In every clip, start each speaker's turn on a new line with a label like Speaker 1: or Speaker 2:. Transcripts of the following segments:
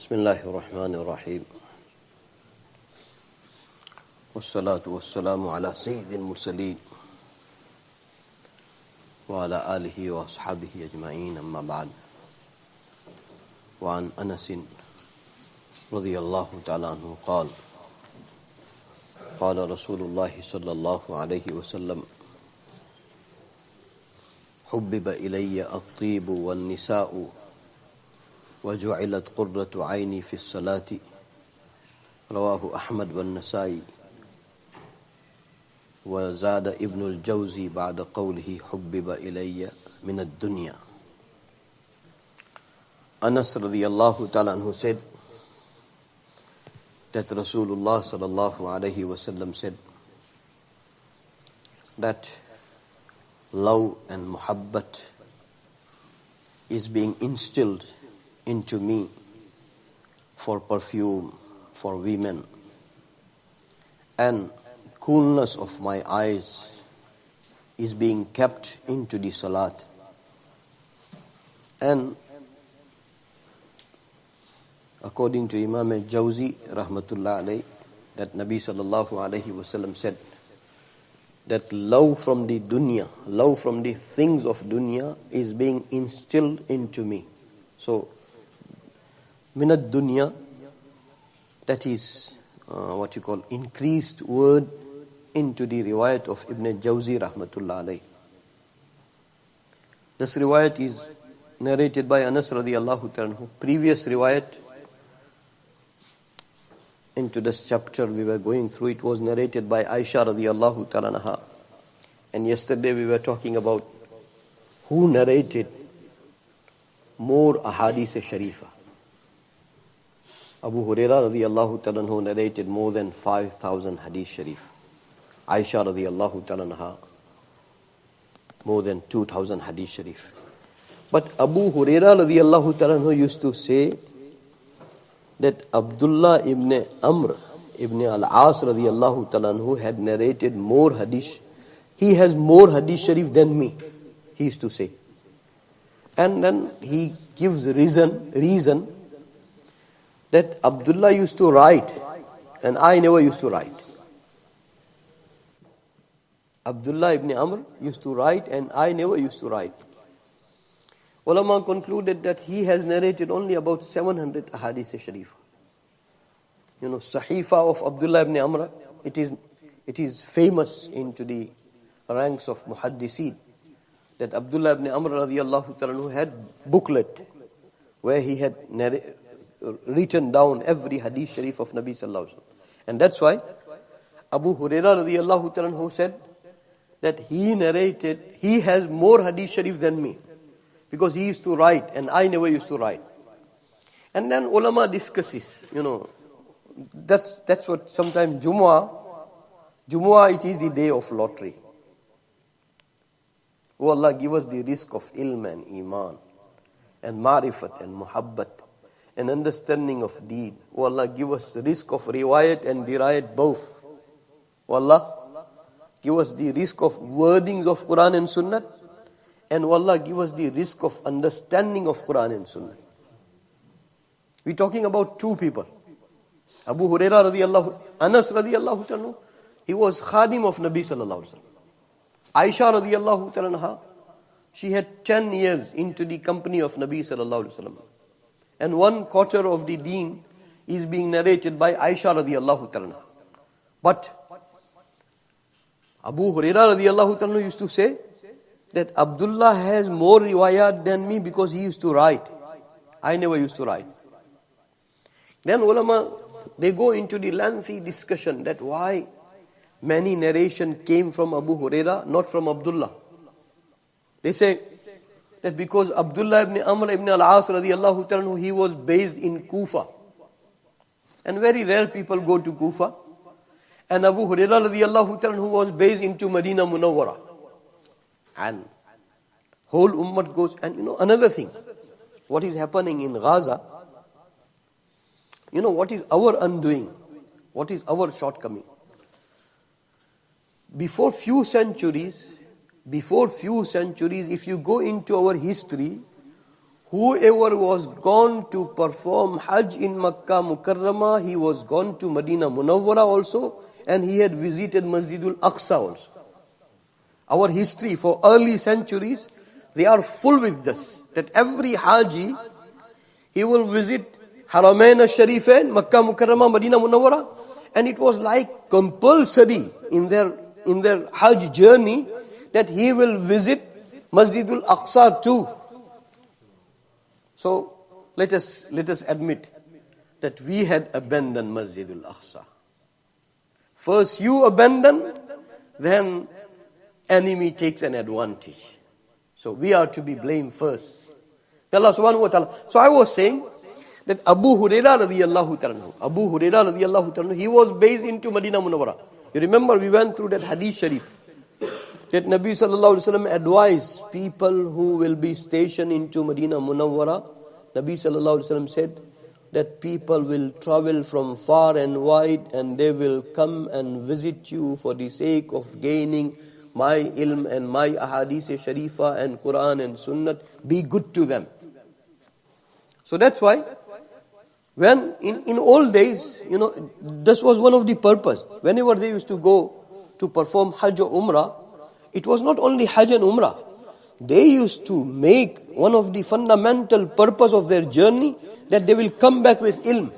Speaker 1: بسم الله الرحمن الرحيم والصلاة والسلام على سيد المرسلين وعلى آله وأصحابه أجمعين أما بعد وعن أنس رضي الله تعالى عنه قال قال رسول الله صلى الله عليه وسلم حبب إلي الطيب والنساء وجعلت قرة عيني في الصلاة رواه أحمد والنسائي وزاد ابن الجوزي بعد قوله حبب إلي من الدنيا. Anas radiallahu ta'ala anhu said that Rasulullah sallallahu alayhi wasallam said that love and muhabbat is being instilled into me for perfume, for women, and coolness of my eyes is being kept into the salat. And according to Imam al-Jawzi rahmatullah alayhi, that Nabi sallallahu alayhi wasallam said that love from the dunya, love from the things of dunya is being instilled into me. So minad dunya, that is what you call increased word into the riwayat of Ibn Jawzi rahmatullah alayhi. This riwayat is narrated by Anas radiallahu ta'ala anhu. Previous riwayat into this chapter we were going through, it was narrated by Aisha radiallahu ta'ala anha. And yesterday we were talking about who narrated more ahadith sharifa. Abu Huraira radiallahu ta'ala anhu narrated more than 5,000 hadith sharif. Aisha radiallahu ta'ala anha more than 2,000 hadith sharif. But Abu Huraira radiallahu ta'ala anhu used to say that Abdullah ibn Amr ibn al-As radiallahu ta'ala anhu had narrated more hadith. He has more hadith sharif than me, he used to say. And then he gives reason that Abdullah used to write and I never used to write. Abdullah ibn Amr used to write and I never used to write. Ulama concluded that he has narrated only about 700 ahadith sharif. You know, Sahifa of Abdullah ibn Amr, it is famous into the ranks of muhaddiseen that Abdullah ibn Amr radiyallahu ta'ala had booklet where he had written down every hadith sharif of Nabi sallallahu alaihi wasallam. And that's why Abu Huraira radiyallahu ta'ala said that he has more hadith sharif than me, because he used to write and I never used to write. And then ulama discusses, you know, that's what sometimes Jumu'ah it is the day of lottery. Oh Allah, give us the risk of ilm and iman and ma'rifat and muhabbat and understanding of deed. Oh Allah, give us the risk of riwayat and dirayat both. Oh Allah, give us the risk of wordings of Quran and Sunnah. And oh Allah, give us the risk of understanding of Quran and Sunnah. We're talking about two people. Abu Huraira radiallahu, Anas radiallahu ta'ala, he was khadim of Nabi sallallahu alaihi wasallam. Aisha radiallahu ta'ala, she had 10 years into the company of Nabi sallallahu alaihi wasallam. And 1/4 of the deen is being narrated by Aisha radiallahu ta'ala. But Abu Huraira radiallahu ta'ala used to say that Abdullah has more riwayat than me because he used to write. I never used to write. Then ulama, they go into the lengthy discussion that why many narration came from Abu Huraira, not from Abdullah. They say that because Abdullah ibn Amr ibn al-As radiyallahu ta'ala, he was based in Kufa. And very rare people go to Kufa. And Abu Huraira radiyallahu ta'ala was based into Medina Munawwara. And whole ummah goes. And you know another thing, what is happening in Gaza, you know what is our undoing, what is our shortcoming. Before few centuries, if you go into our history, whoever was gone to perform Hajj in Makkah Mukarramah, he was gone to Medina Munawwara also, and he had visited Masjidul Aqsa also. Our history for early centuries, they are full with this, that every Haji, he will visit Haramain al-Sharifain, Makkah Mukarramah, Medina Munawwara, and it was like compulsory in their Hajj journey that he will visit Masjidul Aqsa too. So let us admit that we had abandoned Masjidul Aqsa. First you abandon, then enemy takes an advantage. So we are to be blamed first. Allah subhanahu wa ta'ala. So I was saying that Abu Hurairah radiyallahu ta'ala, he was based into Medina Munawwara. You remember we went through that hadith sharif, that Nabi sallallahu alaihi wasallam advised people who will be stationed into Medina Munawwara. Nabi sallallahu alaihi wasallam said that people will travel from far and wide and they will come and visit you for the sake of gaining my ilm and my ahadith sharifa and Quran and Sunnah. Be good to them. So that's why when in old days, this was one of the purpose. Whenever they used to go to perform Hajj or Umrah, it was not only Hajj and Umrah. They used to make one of the fundamental purpose of their journey that they will come back with ilm.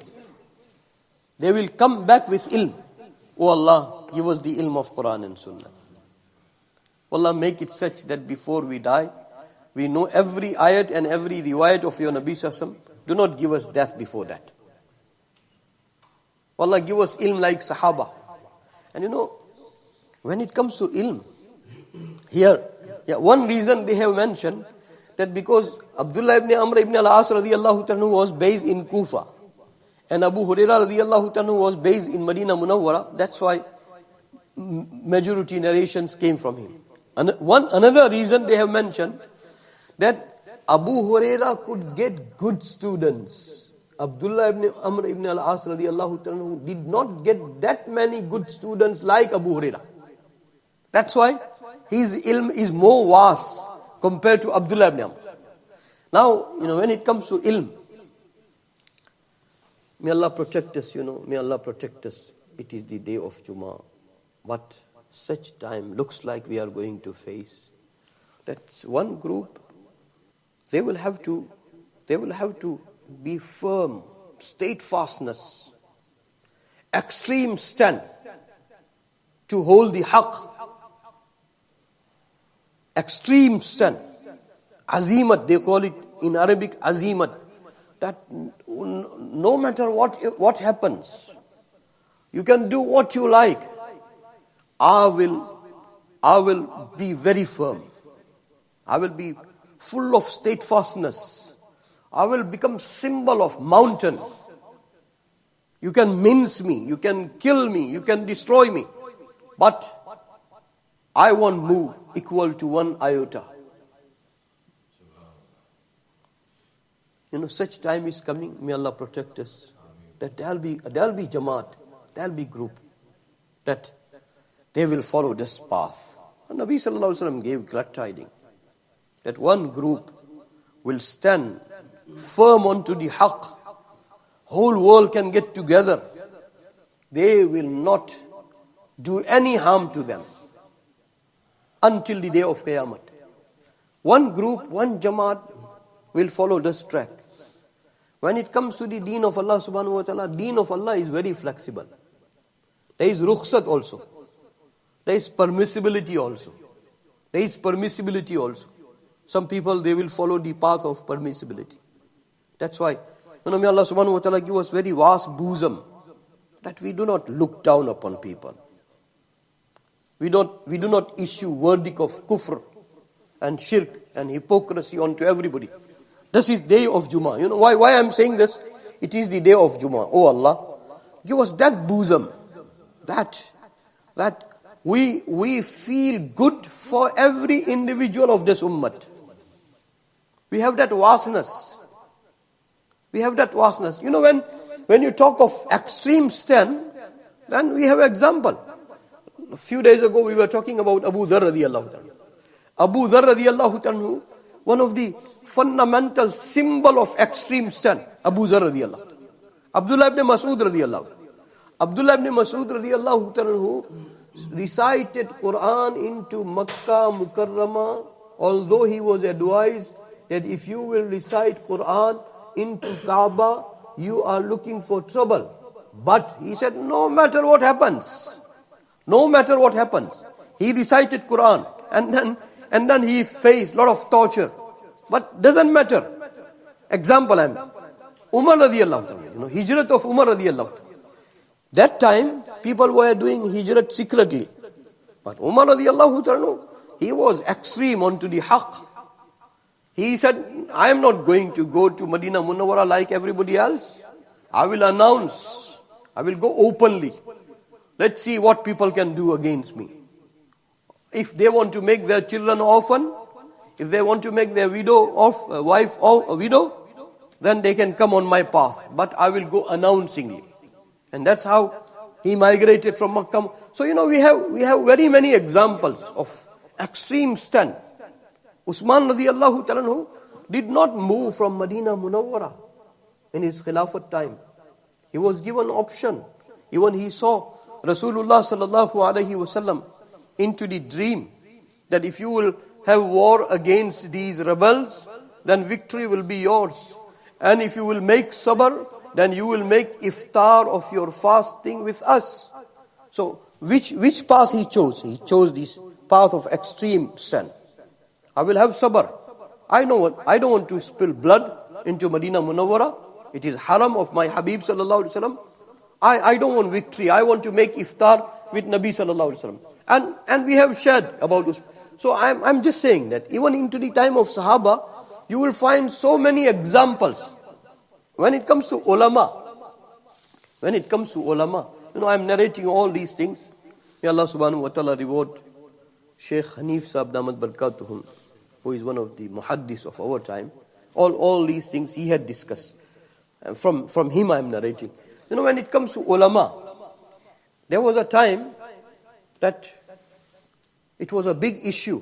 Speaker 1: They will come back with ilm. Oh Allah, give us the ilm of Quran and Sunnah. Allah, make it such that before we die, we know every ayat and every riwayat of your Nabi Sassam. Do not give us death before that. Allah, give us ilm like Sahaba. And when it comes to ilm, here, one reason they have mentioned that because Abdullah ibn Amr ibn al-As radiyallahu ta'ala was based in Kufa and Abu Hurairah radiyallahu ta'ala was based in Medina Munawwara, that's why majority narrations came from him. Another reason they have mentioned that Abu Hurairah could get good students. Abdullah ibn Amr ibn al-As radiyallahu ta'ala did not get that many good students like Abu Hurairah. That's why his ilm is more vast compared to Abdullah ibn Amr. Now, when it comes to ilm, may Allah protect us, may Allah protect us. It is the day of Jummah. But such time looks like we are going to face. That's one group. They will have to be firm, steadfastness, extreme stand to hold the haqq. Extreme stand. Azimat, they call it in Arabic azimat. That no matter what happens, you can do what you like. I will be very firm. I will be full of steadfastness. I will become symbol of mountain. You can mince me, you can kill me, you can destroy me. But I won't move equal to one iota. Such time is coming. May Allah protect us. That there'll be Jamaat, there'll be group that they will follow this path. And Nabi sallallahu alaihi wasallam gave glad tidings that one group will stand firm onto the haqq. Whole world can get together. They will not do any harm to them until the day of Qiyamah. One group, one Jamaat will follow this track. When it comes to the deen of Allah subhanahu wa ta'ala, deen of Allah is very flexible. There is rukhsat also. There is permissibility also. Some people, they will follow the path of permissibility. That's why, may Allah subhanahu wa ta'ala give us very vast bosom, that we do not look down upon people. We do not issue verdict of kufr and shirk and hypocrisy onto everybody. This is day of Jummah. Why I'm saying this? It is the day of Jummah. Oh Allah, give us that bosom, that we feel good for every individual of this ummah. We have that vastness. When you talk of extreme stand, then we have example. A few days ago we were talking about Abu Dharr radiyallahu ta'ala. Abu Dharr radiyallahu ta'ala, one of the fundamental symbol of extreme stand, Abu Zar radiallahu. Abdullah ibn Mas'ud radiallahu. Abdullah ibn Mas'ud radiallahu who recited Quran into Makkah Mukarramah, although he was advised that if you will recite Quran into Kaaba, you are looking for trouble. But he said, no matter what happens, he recited Quran and then he faced a lot of torture. But doesn't matter. Example, Umar radiallahu, hijrat of Umar radiallahu. That time, people were doing hijrat secretly. But Umar radiallahu, he was extreme onto the haqq. He said, I am not going to go to Medina Munawwara like everybody else. I will announce. I will go openly. Let's see what people can do against me. If they want to make their children orphan, if they want to make their wife a widow, then they can come on my path. But I will go announcingly. And that's how he migrated from Makkah. So we have very many examples of extreme stand. Usman radiallahu ta'ala did not move from Medina Munawwara in his Khilafat time. He was given option. Even he saw Rasulullah sallallahu alaihi wasallam into the dream that if you will have war against these rebels, then victory will be yours. And if you will make sabr, then you will make iftar of your fasting with us. So which path he chose? He chose this path of extreme stand. I will have sabr. I don't want to spill blood into Medina Munawwara. It is haram of my Habib sallallahu alaihi wasallam. I don't want victory. I want to make iftar with Nabi sallallahu alaihi wasallam. And we have shared about this. So I'm just saying that even into the time of Sahaba, you will find so many examples. When it comes to ulama, I'm narrating all these things. May Allah subhanahu wa ta'ala reward Sheikh Hanif Sahab Damat Barakatuhum, who is one of the muhaddis of our time. All these things he had discussed. From him I am narrating. When it comes to ulama, there was a time that it was a big issue.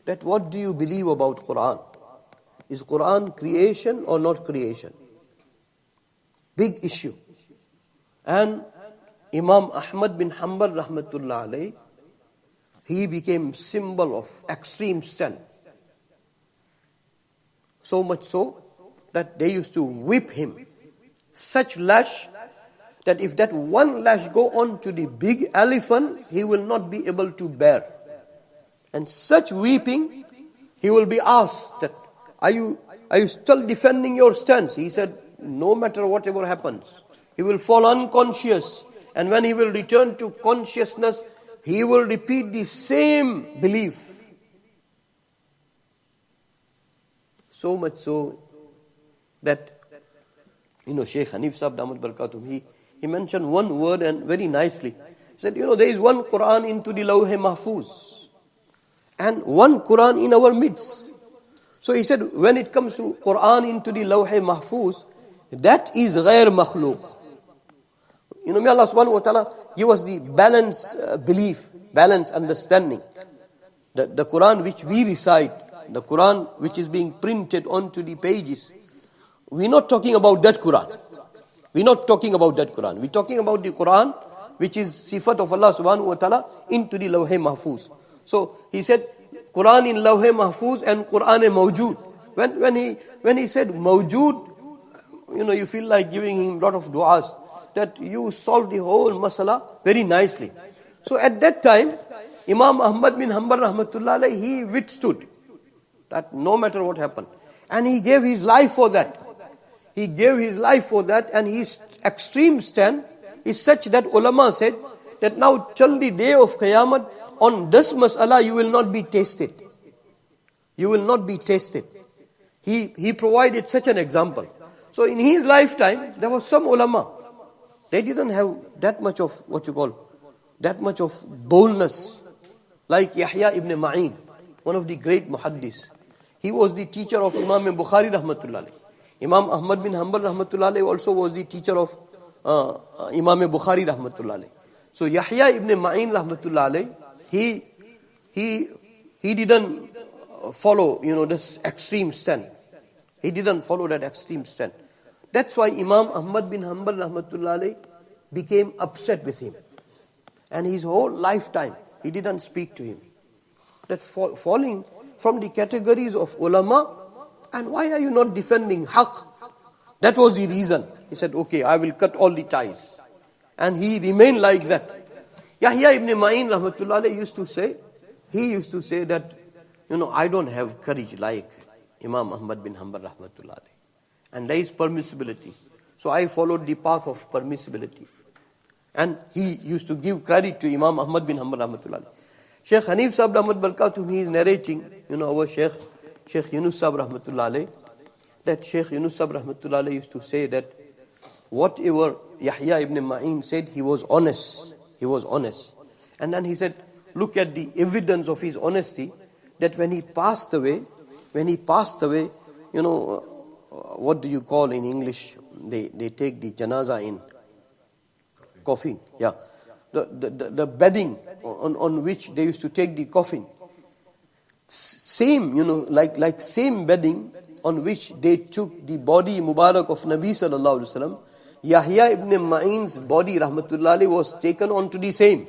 Speaker 1: That what do you believe about Quran? Is Quran creation or not creation? Big issue. And Imam Ahmad bin Hanbal rahmatullah alayhi, he became symbol of extreme stand. So much so that they used to whip him. Such lash that if that one lash go on to the big elephant, he will not be able to bear. And such weeping, he will be asked that, are you still defending your stance? He said, no matter whatever happens, he will fall unconscious. And when he will return to consciousness, he will repeat the same belief. So much so that, Shaykh Hanif Sahab Damat Barakatuh, he mentioned one word and very nicely. He said, there is one Quran into the Lawh Mahfuz and one Quran in our midst. So he said, when it comes to Quran into the Lawh Mahfuz, that is ghair makhluq. May Allah subhanahu wa ta'ala give us the balanced belief, balanced understanding. The Quran which we recite, the Quran which is being printed onto the pages, we're not talking about that Quran. We're talking about the Quran which is sifat of Allah subhanahu wa ta'ala into the Lawh Mahfuz. So he said, Quran in Lawh Mahfuz and Quran Mawjood. When he said Mawjood, you feel like giving him a lot of du'as, that you solve the whole masala very nicely. So at that time, Imam Ahmad bin Hanbal rahmatullah alayhi, he withstood that no matter what happened. And he gave his life for that. And his extreme stand is such that ulama said that now till the day of Qiyamah, on this mas'ala you will not be tested. He provided such an example. So in his lifetime, there was some ulama. They didn't have that much of boldness. Like Yahya ibn Ma'in, one of the great muhaddis. He was the teacher of Imam Bukhari rahmatullah alayhi. Imam Ahmad bin Hanbal rahmatullah alayhi also was the teacher of Imam Bukhari rahmatullah alayhi. So Yahya ibn Ma'in rahmatullah alayhi, he didn't follow, this extreme stand. He didn't follow that extreme stand. That's why Imam Ahmad bin Hanbal rahmatullah alayh became upset with him. And his whole lifetime, he didn't speak to him. That falling from the categories of ulama, and why are you not defending haqq? That was the reason. He said, okay, I will cut all the ties. And he remained like that. Yahya ibn Ma'in rahmatullah alayh used to say that, I don't have courage like Imam Ahmad bin Hanbal rahmatullah alayh. And there is permissibility. So I followed the path of permissibility. And he used to give credit to Imam Ahmad bin Hanbal rahmatullah alayh. Sheikh Hanif Sahib Rahmat Barakatuh, he is narrating, our Sheikh Yunus Sahib rahmatullah alayh, that Sheikh Yunus Sahib rahmatullah alayh used to say that whatever Yahya ibn Ma'in said, he was honest. He was honest. And then he said, look at the evidence of his honesty, that when he passed away, what do you call in English? They take the janaza in coffin. Yeah. The bedding on which they used to take the coffin. Same, like same bedding on which they took the body Mubarak of Nabi sallallahu alaihi wasallam. Yahya ibn Ma'in's body rahmatullah alayhi was taken onto the same.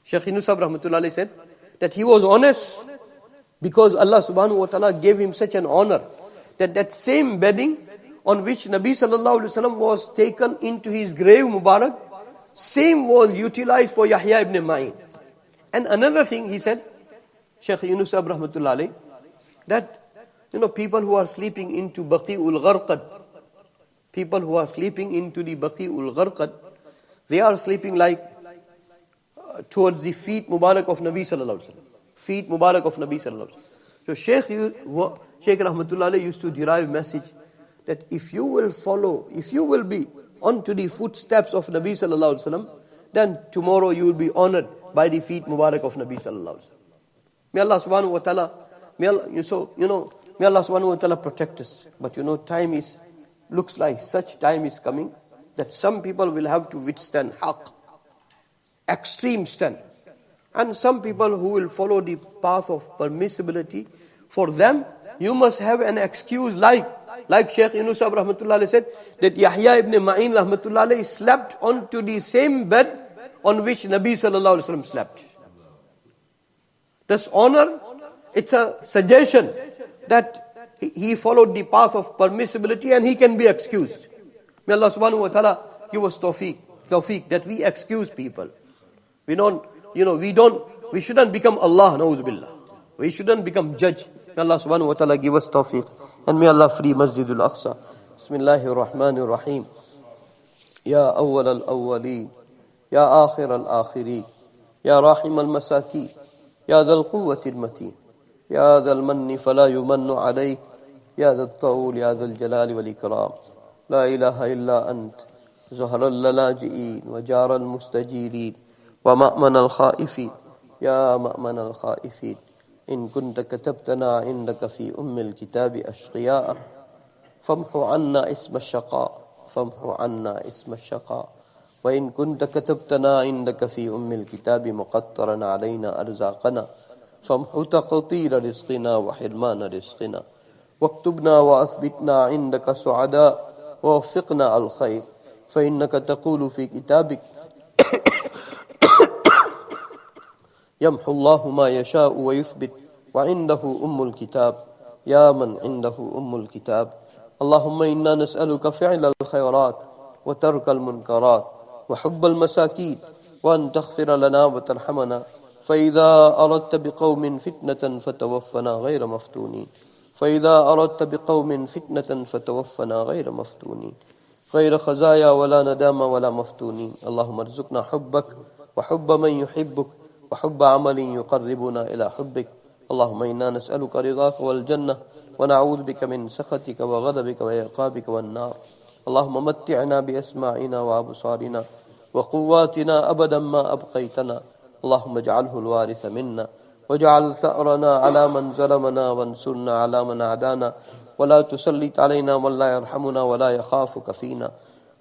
Speaker 1: Shaykh Yunus Sahib rahmatullah alayhi said that he was honest because Allah subhanahu wa ta'ala gave him such an honor that same bedding on which Nabi sallallahu alaihi wasallam was taken into his grave Mubarak, same was utilized for Yahya ibn Ma'in. And another thing he said, Shaykh Yunus Sahib rahmatullah alayhi, that people who are sleeping into Baqi'ul Gharqad, people who are sleeping into the Baqi'ul Gharqad, they are sleeping like towards the feet Mubarak of Nabi sallallahu alaihi wasallam. Feet Mubarak of Nabi sallallahu alaihi wasallam. So Shaykh rahmatullah alayhi used to derive message that if you will be onto the footsteps of Nabi sallallahu alaihi wasallam, then tomorrow you will be honored by the feet Mubarak of Nabi sallallahu alaihi wasallam. May Allah subhanahu wa ta'ala, may Allah subhanahu wa ta'ala protect us. But looks like such time is coming that some people will have to withstand haqq, extreme stand. And some people who will follow the path of permissibility, for them, you must have an excuse like Shaykh Yunus Sahib rahmatullah alayhi said, that Yahya ibn Ma'in rahmatullah alayhi slept onto the same bed on which Nabi sallallahu alayhi wasallam slept. This honor, it's a suggestion that he followed the path of permissibility and he can be excused. May Allah subhanahu wa ta'ala give us tawfiq that we excuse people. We shouldn't become Allah, na'uzubillah. We shouldn't become judge. May Allah subhanahu wa ta'ala give us tawfiq. And may Allah free Masjidul Aqsa. Bismillahir Rahmanir Rahim. Ya awwal al-awwali, ya akhir al-akhiri, ya rahim al-masaki, ya dhal quwwati al-matin, ya dhal manni fala yumannu alayk, ya dhal tawul, ya dhal jalali wal ikram. La ilaha illa ant, zuhra al-laji'in, wa jara al-mustajirin, wa ma'man al-khaifin, ya ma'man al-khaifin. إن كنت كتبتنا عندك في الكتاب أشقياء فامحو عنا اسم الشقاء وإن كنت كتبتنا عندك في الكتاب مقطرا علينا أرزاقنا فامحو تقطير رزقنا وحرمان رزقنا واكتبنا وأثبتنا عندك سعداء ووفقنا الخير فإنك تقول في كتابك يمحو الله ما يشاء ويثبت وعنده الكتاب يا من عنده الكتاب اللهم إنا نسألك فعل الخيرات وترك المنكرات وحب المساكين وأن تغفر لنا وترحمنا فإذا أردت بقوم فتنة فتوفنا غير مفتونين غير خزايا ولا ندامة ولا مفتونين اللهم ارزقنا حبك وحب من يحبك وحب عمل يقربنا إلى حبك اللهم إنا نسألك رضاك والجنة ونعوذ بك من سخطك وغضبك وعقابك والنار اللهم متعنا بأسماعنا وأبصارنا وقواتنا أبدا ما أبقيتنا اللهم اجعله الوارث منا واجعل ثأرنا على من ظلمنا وانصرنا على من عادانا ولا تسلط علينا من لا يرحمنا ولا يخافك فينا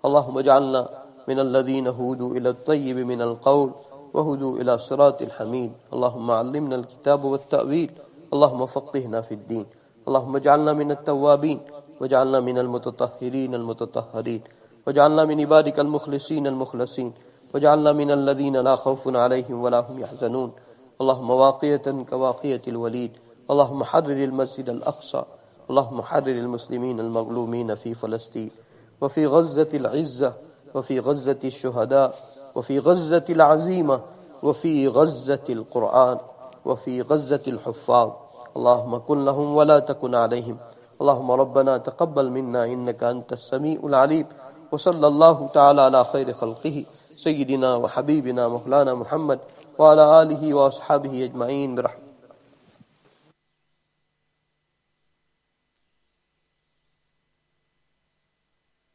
Speaker 1: اللهم اجعلنا من الذين هودوا إلى الطيب من القول وهدوا إلى صراط الحميد اللهم علمنا الكتاب والتأويل اللهم فقهنا في الدين اللهم اجعلنا من التوابين واجعلنا من المتطهرين المتطهرين واجعلنا من عبادك المخلصين المخلصين واجعلنا من الذين لا خوف عليهم ولا هم يحزنون. اللهم واقية كواقية الوليد. اللهم حرر المسجد الأقصى. اللهم حرر المسلمين المظلومين في فلسطين وفي غزة العزة وفي غزة الشهداء وفي غزة العزيمة وفي غزة القرآن وفي غزة الحفاظ. اللهم كن لهم ولا تكن عليهم. اللهم ربنا تقبل منا إنك أنت السميع العليم. وصلى الله تعالى على خير خلقه سيدنا وحبيبنا مولانا محمد وعلى آله وأصحابه أجمعين برحمته.